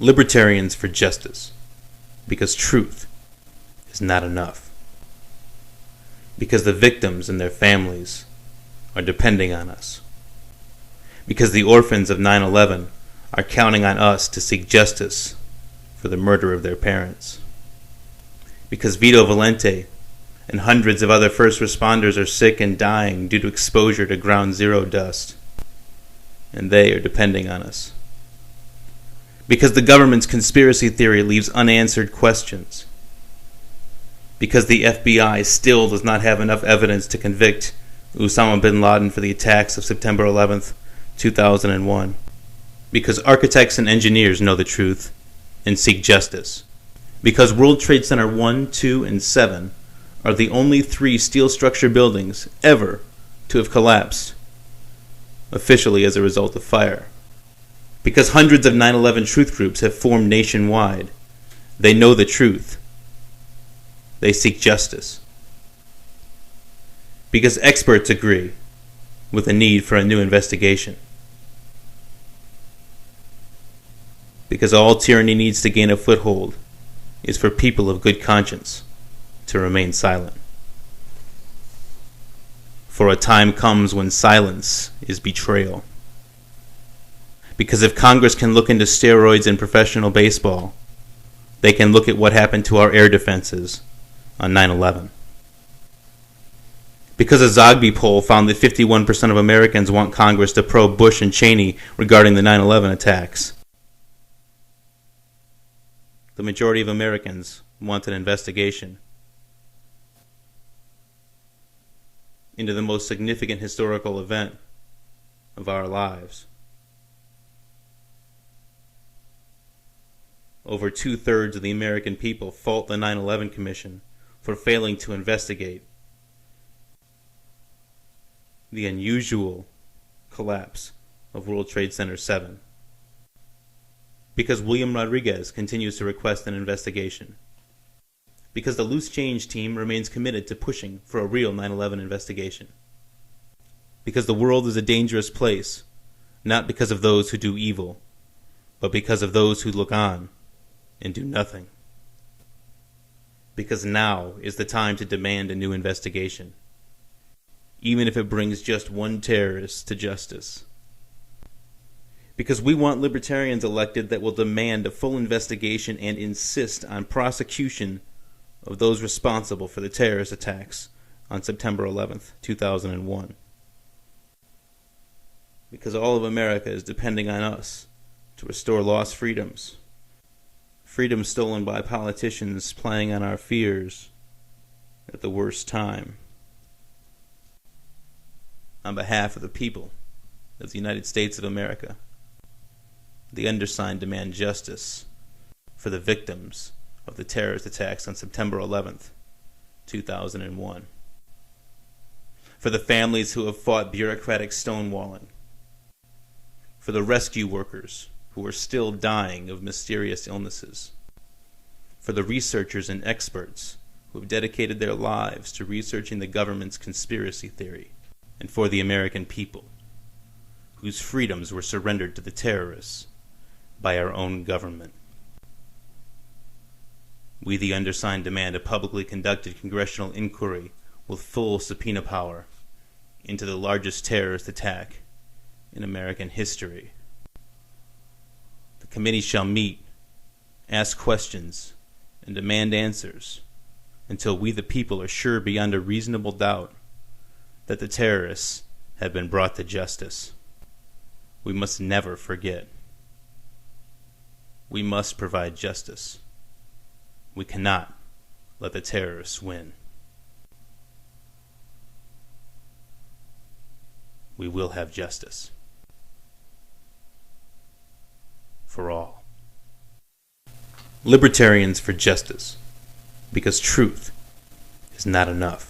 Libertarians for justice, because truth is not enough. Because the victims and their families are depending on us. Because the orphans of 9/11 are counting on us to seek justice for the murder of their parents. Because Vito Valente and hundreds of other first responders are sick and dying due to exposure to ground zero dust, and they are depending on us. Because the government's conspiracy theory leaves unanswered questions. Because the FBI still does not have enough evidence to convict Osama bin Laden for the attacks of September 11th, 2001. Because architects and engineers know the truth and seek justice. Because World Trade Center 1, 2, and 7 are the only 3 steel structure buildings ever to have collapsed, officially as a result of fire. Because hundreds of 9/11 truth groups have formed nationwide. They know the truth. They seek justice. Because experts agree with the need for a new investigation. Because all tyranny needs to gain a foothold is for people of good conscience to remain silent. For a time comes when silence is betrayal. Because if Congress can look into steroids in professional baseball, they can look at what happened to our air defenses on 9/11. Because a Zogby poll found that 51% of Americans want Congress to probe Bush and Cheney regarding the 9/11 attacks. The majority of Americans want an investigation into the most significant historical event of our lives. Over 2/3 of the American people fault the 9/11 Commission for failing to investigate the unusual collapse of World Trade Center 7. Because William Rodriguez continues to request an investigation. Because the Loose Change team remains committed to pushing for a real 9/11 investigation. Because the world is a dangerous place, not because of those who do evil, but because of those who look on and do nothing. Because now is the time to demand a new investigation, even if it brings just one terrorist to justice. Because we want libertarians elected that will demand a full investigation and insist on prosecution of those responsible for the terrorist attacks on September 11th, 2001. Because all of America is depending on us to restore lost freedoms. Freedom stolen by politicians playing on our fears at the worst time. On behalf of the people of the United States of America, the undersigned demand justice for the victims of the terrorist attacks on September 11th, 2001. For the families who have fought bureaucratic stonewalling. For the rescue workers who are still dying of mysterious illnesses. For the researchers and experts who have dedicated their lives to researching the government's conspiracy theory. And for the American people, whose freedoms were surrendered to the terrorists by our own government. We, the undersigned, demand a publicly conducted congressional inquiry with full subpoena power into the largest terrorist attack in American history. The committee shall meet, ask questions, and demand answers until we, the people, are sure beyond a reasonable doubt that the terrorists have been brought to justice. We must never forget. We must provide justice. We cannot let the terrorists win. We will have justice. For all. Libertarians for justice, because truth is not enough.